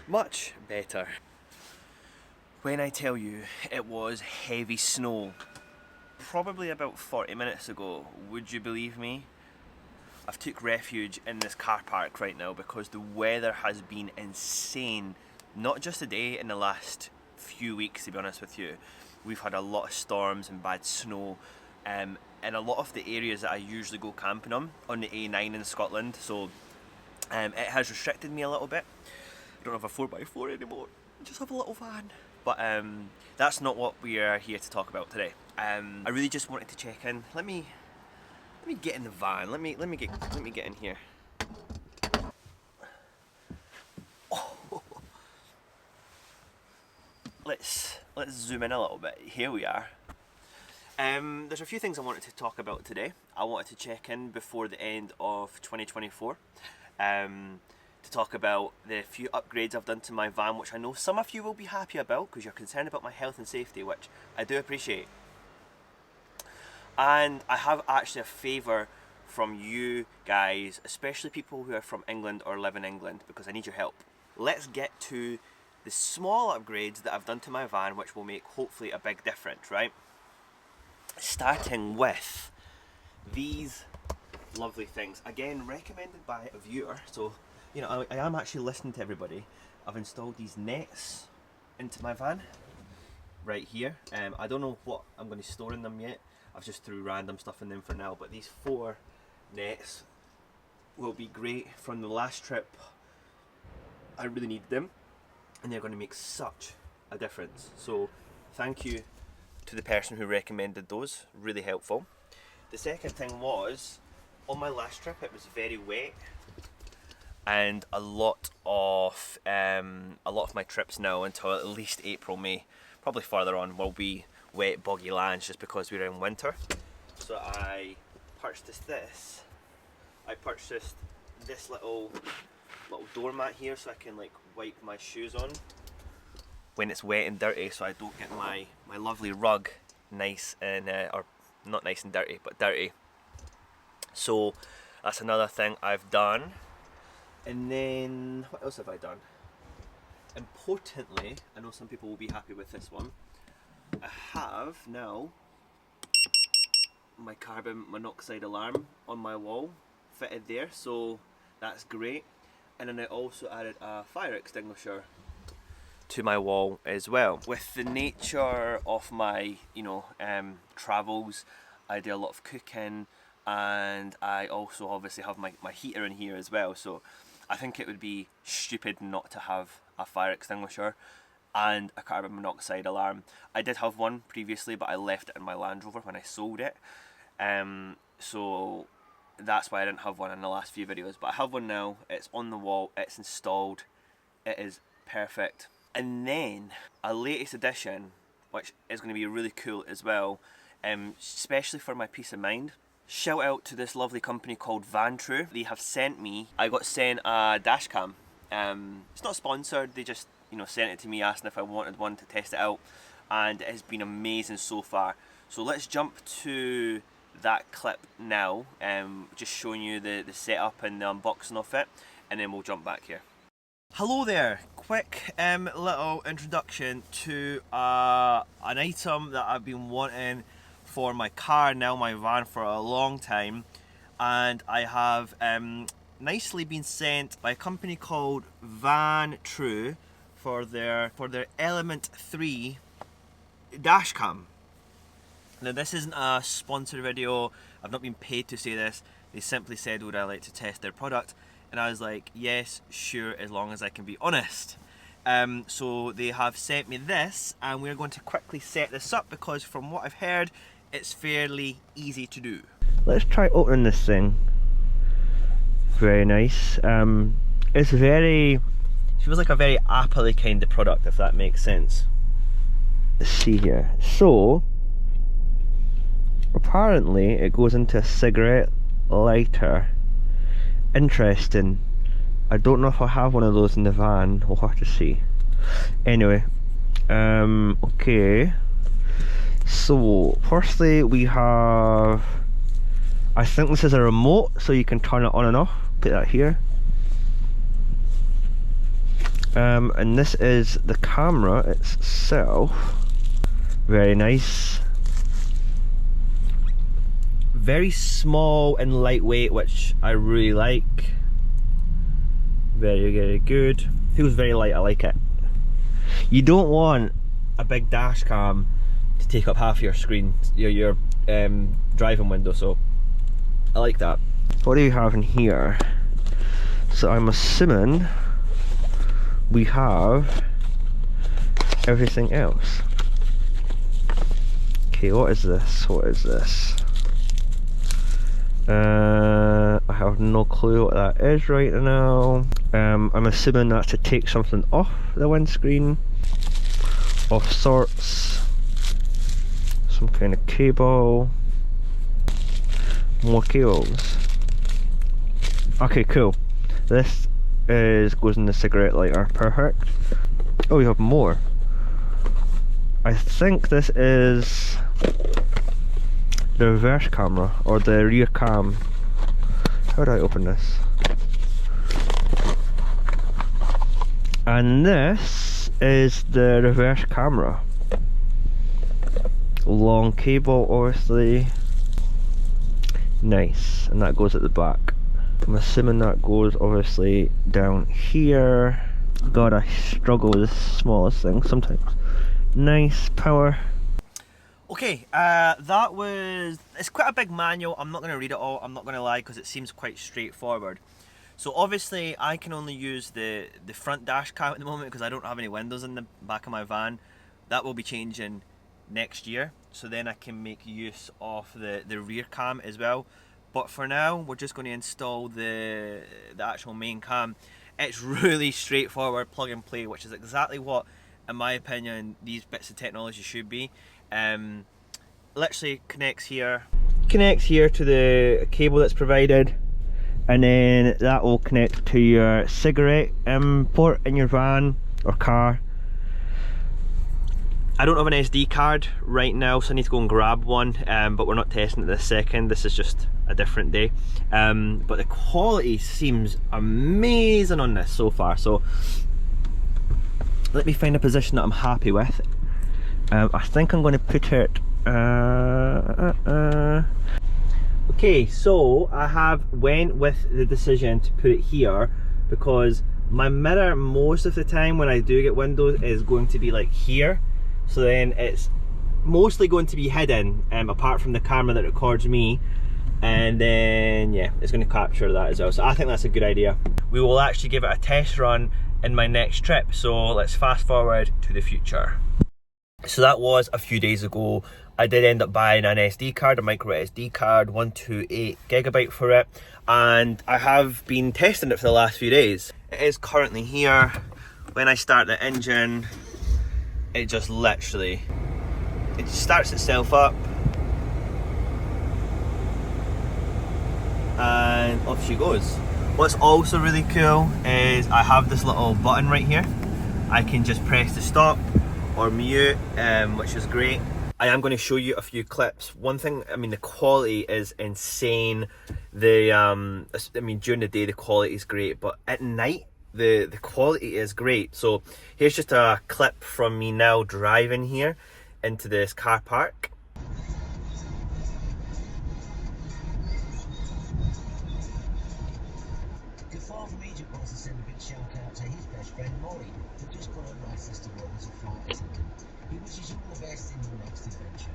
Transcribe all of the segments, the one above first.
Much better. When I tell you it was heavy snow, probably about 40 minutes ago, would you believe me? I've took refuge in this car park right now because the weather has been insane. Not just today, in the last few weeks, to be honest with you. We've had a lot of storms and bad snow in a lot of the areas that I usually go camping on the A9 in Scotland, so it has restricted me a little bit. I don't have a 4x4 anymore, I just have a little van. But that's not what we are here to talk about today. I really just wanted to check in. Let me get in the van. Let me get in here. Oh. Let's zoom in a little bit. Here we are. There's a few things I wanted to talk about today. I wanted to check in before the end of 2024. To talk about the few upgrades I've done to my van, which I know some of you will be happy about because you're concerned about my health and safety, which I do appreciate. And I have actually a favour from you guys, especially people who are from England or live in England, because I need your help. Let's get to the small upgrades that I've done to my van, which will make hopefully a big difference, right? Starting with these lovely things, again recommended by a viewer, so you know I am actually listening to everybody. I've installed these nets into my van right here. I don't know what I'm going to store in them yet. I've just threw random stuff in them for now, but these 4 nets will be great. From the last trip I really needed them, and they're going to make such a difference, so thank you to the person who recommended those, really helpful. The second thing was, on my last trip it was very wet, and a lot of my trips now until at least April, May, probably further on, will be wet, boggy lands just because we're in winter. So I purchased this. I purchased this little doormat here so I can like wipe my shoes on when it's wet and dirty, so I don't get my lovely rug nice and or not nice and dirty, but dirty. So that's another thing I've done. And then what else have I done? Importantly, I know some people will be happy with this one. I have now my carbon monoxide alarm on my wall fitted there, so that's great. And then I also added a fire extinguisher to my wall as well. With the nature of my travels, I do a lot of cooking, and I also obviously have my heater in here as well, so I think it would be stupid not to have a fire extinguisher and a carbon monoxide alarm. I did have one previously, but I left it in my Land Rover when I sold it, so that's why I didn't have one in the last few videos, but I have one now. It's on the wall, it's installed, it is perfect. And then a latest addition, which is going to be really cool as well, especially for my peace of mind. Shout out to this lovely company called Vantrue. They have sent me, I got sent a dash cam. It's not sponsored, they just sent it to me asking if I wanted one to test it out, and it has been amazing so far. So let's jump to that clip now, just showing you the setup and the unboxing of it, and then we'll jump back here. Hello there, quick little introduction to an item that I've been wanting for my car, now my van, for a long time, and I have nicely been sent by a company called Vantrue for their Element 3 dash cam. Now this isn't a sponsored video, I've not been paid to say this, they simply said would I like to test their product, and I was like yes, sure, as long as I can be honest. So they have sent me this, and we're going to quickly set this up because from what I've heard it's fairly easy to do. Let's try opening this thing. Very nice. It feels like a very Apple-y kind of product, if that makes sense. Let's see here. So apparently it goes into a cigarette lighter. Interesting. I don't know if I have one of those in the van, we'll have to see. Anyway, okay. So, firstly we have, I think this is a remote, so you can turn it on and off. Put that here. And this is the camera itself. Very nice. Very small and lightweight, which I really like. Very, very good. Feels very light, I like it. You don't want a big dash cam to take up half your screen, your driving window, so I like that. What do you have in here? So I'm assuming we have everything else. Okay, what is this? What is this? I have no clue what that is right now. I'm assuming that's to take something off the windscreen of sorts. Some kind of cable. More cables. Okay, cool. This goes in the cigarette lighter. Perfect. Oh, we have more. I think this is the reverse camera or the rear cam. How do I open this? And this is the reverse camera. Long cable, obviously. Nice, and that goes at the back. I'm assuming that goes obviously down here. God, I struggle with the smallest thing sometimes. Nice power. Okay, it's quite a big manual. I'm not going to read it all, I'm not going to lie, because it seems quite straightforward. So obviously I can only use the front dash cam at the moment because I don't have any windows in the back of my van. That will be changing next year, so then I can make use of the rear cam as well. But for now, we're just going to install the actual main cam. It's really straightforward, plug and play, which is exactly what, in my opinion, these bits of technology should be. Literally connects here to the cable that's provided, and then that will connect to your cigarette port in your van or car. I don't have an SD card right now, so I need to go and grab one, but we're not testing it this second. This is just a different day. But the quality seems amazing on this so far, so let me find a position that I'm happy with. I think I'm going to put it okay, so I went with the decision to put it here because my mirror most of the time when I do get windows is going to be like here, so then it's mostly going to be hidden apart from the camera that records me, and then yeah, it's going to capture that as well, so I think that's a good idea. We will actually give it a test run in my next trip, so let's fast forward to the future. So that was a few days ago. I did end up buying an SD card, a micro SD card, 128GB for it, and I have been testing it for the last few days. It is currently here. When I start the engine, it just literally, it starts itself up and off she goes. What's also really cool is I have this little button right here. I can just press to stop or mute, which is great. I am going to show you a few clips. One thing, I mean, the quality is insane. I mean, during the day the quality is great, but at night the quality is great. So here's just a clip from me now driving here into this car park. The father of Egypt wants to send a big shout out to his best friend Maury, who just got a license to work as a flight attendant. He wishes you all the best in your next adventure.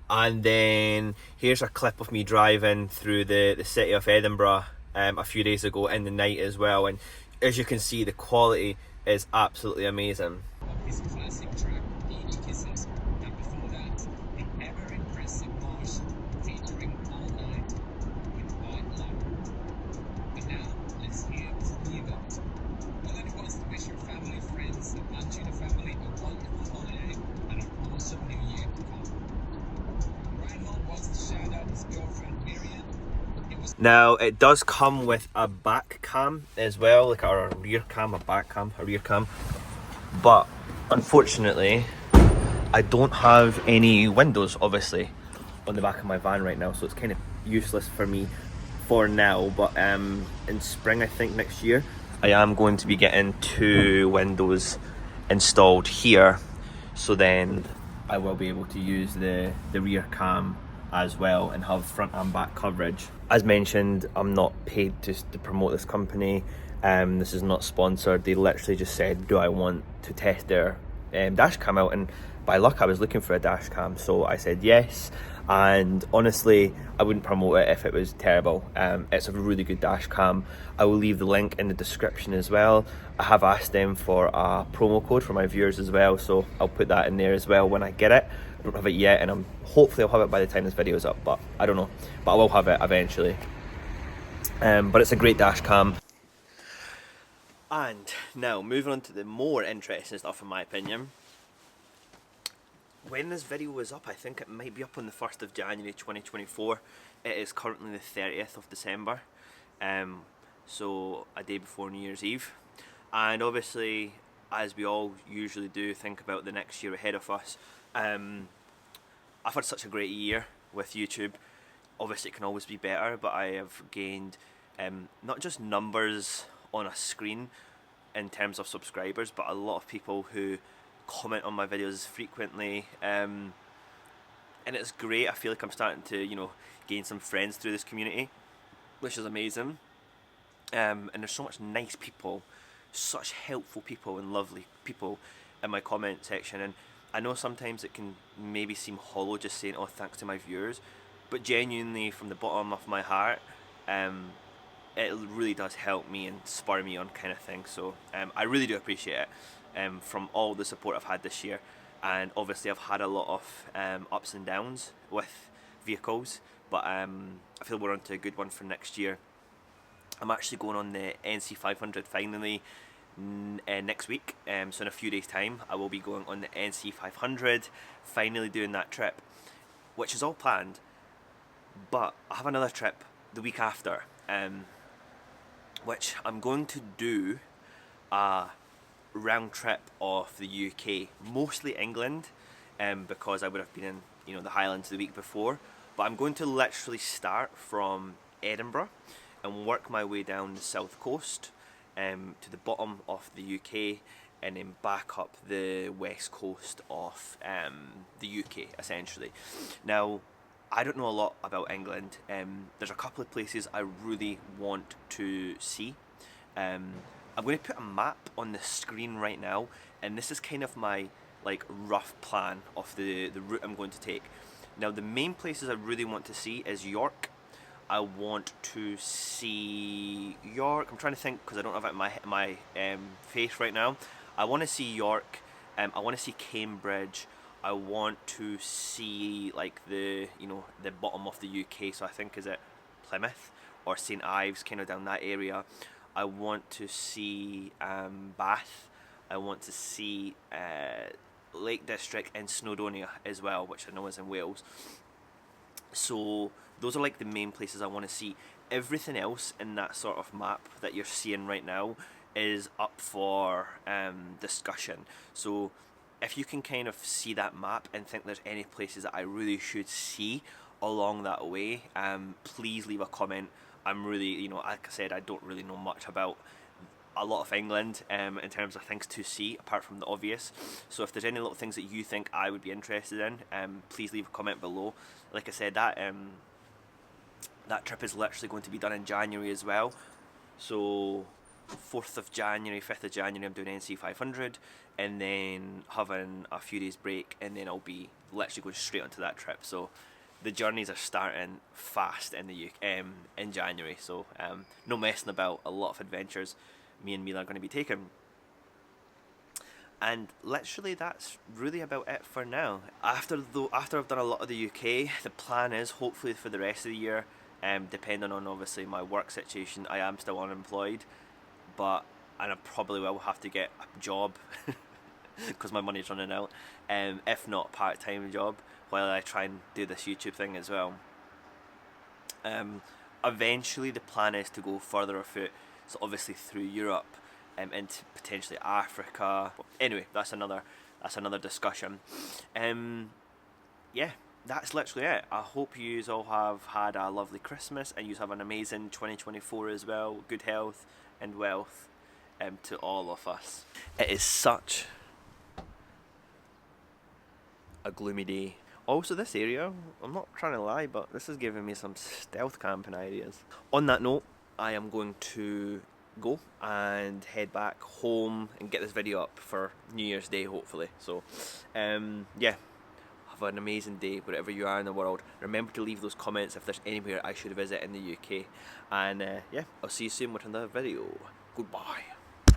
And then here's a clip of me driving through the city of Edinburgh a few days ago in the night as well, and as you can see the quality is absolutely amazing. His classic track, Beach Kisses, and before that, the ever-impressive Marsh featuring All Night with White Love. And now, let's hear from you guys. Well, then it wants to wish your family, friends, and Vantrue family a wonderful holiday and an awesome new year to come. Reinhold wants to shout out his girlfriend Miriam. Now it does come with a back cam as well, like a rear cam, a back cam, a rear cam, but unfortunately I don't have any windows obviously on the back of my van right now, so it's kind of useless for me for now. But in spring, I think next year, I am going to be getting 2 windows installed here, so then I will be able to use the rear cam as well and have front and back coverage. As mentioned, I'm not paid to promote this company. This is not sponsored. They literally just said, do I want to test their dash cam out, and by luck I was looking for a dash cam, so I said yes. And honestly, I wouldn't promote it if it was terrible. It's a really good dash cam. I will leave the link in the description as well. I have asked them for a promo code for my viewers as well, so I'll put that in there as well when I get it. I don't have it yet, and hopefully I'll have it by the time this video is up, but I don't know. But I will have it eventually. But it's a great dash cam. And now, moving on to the more interesting stuff in my opinion. When this video was up, I think it might be up on the 1st of January 2024. It is currently the 30th of December. So a day before New Year's Eve. And obviously, as we all usually do, think about the next year ahead of us. I've had such a great year with YouTube. Obviously it can always be better, but I have gained not just numbers on a screen in terms of subscribers, but a lot of people who comment on my videos frequently, and it's great. I feel like I'm starting to, you know, gain some friends through this community, which is amazing. And there's so much nice people, such helpful people and lovely people in my comment section, and I know sometimes it can maybe seem hollow just saying, oh, thanks to my viewers, but genuinely from the bottom of my heart, it really does help me and spur me on kind of thing. So I really do appreciate it, from all the support I've had this year. And obviously I've had a lot of ups and downs with vehicles, but I feel we're on to a good one for next year. I'm actually going on the NC500 finally next week, so in a few days time I will be going on the NC500, finally doing that trip, which is all planned. But I have another trip the week after, which I'm going to do a round trip of the UK, mostly England, because I would have been in, you know, the Highlands the week before. But I'm going to literally start from Edinburgh and work my way down the south coast, to the bottom of the UK, and then back up the west coast of the UK essentially. Now, I don't know a lot about England. There's a couple of places I really want to see. I'm going to put a map on the screen right now, and this is kind of my like rough plan of the route I'm going to take. Now, the main places I really want to see is York. I want to see York. I'm trying to think because I don't have it in my face right now. I want to see York. I want to see Cambridge. I want to see like the bottom of the UK. So I think is it Plymouth or St Ives, kind of down that area. I want to see Bath. I want to see Lake District and Snowdonia as well, which I know is in Wales. So those are like the main places I want to see. Everything else in that sort of map that you're seeing right now is up for discussion. So if you can kind of see that map and think there's any places that I really should see along that way, please leave a comment. I'm really, like I said, I don't really know much about a lot of England in terms of things to see apart from the obvious. So if there's any little things that you think I would be interested in, please leave a comment below. Like I said, that trip is literally going to be done in January as well. So 4th of January, 5th of January I'm doing NC500, and then having a few days break, and then I'll be literally going straight onto that trip. So the journeys are starting fast in the UK, in January, so no messing about, a lot of adventures me and Mila are going to be taking. And literally that's really about it for now. After I've done a lot of the UK, the plan is hopefully for the rest of the year, depending on obviously my work situation, I am still unemployed, and I probably will have to get a job because my money's running out, if not a part-time job, while I try and do this YouTube thing as well. Eventually the plan is to go further afoot, so obviously through Europe, into potentially Africa. Anyway, that's another discussion. Yeah, that's literally it. I hope you all have had a lovely Christmas and you have an amazing 2024 as well. Good health and wealth, to all of us. It is such a gloomy day. Also, this area, I'm not trying to lie, but this is giving me some stealth camping ideas. On that note, I am going to go and head back home and get this video up for New Year's Day, hopefully. So, yeah, have an amazing day wherever you are in the world. Remember to leave those comments if there's anywhere I should visit in the UK. And yeah, I'll see you soon with another video. Goodbye.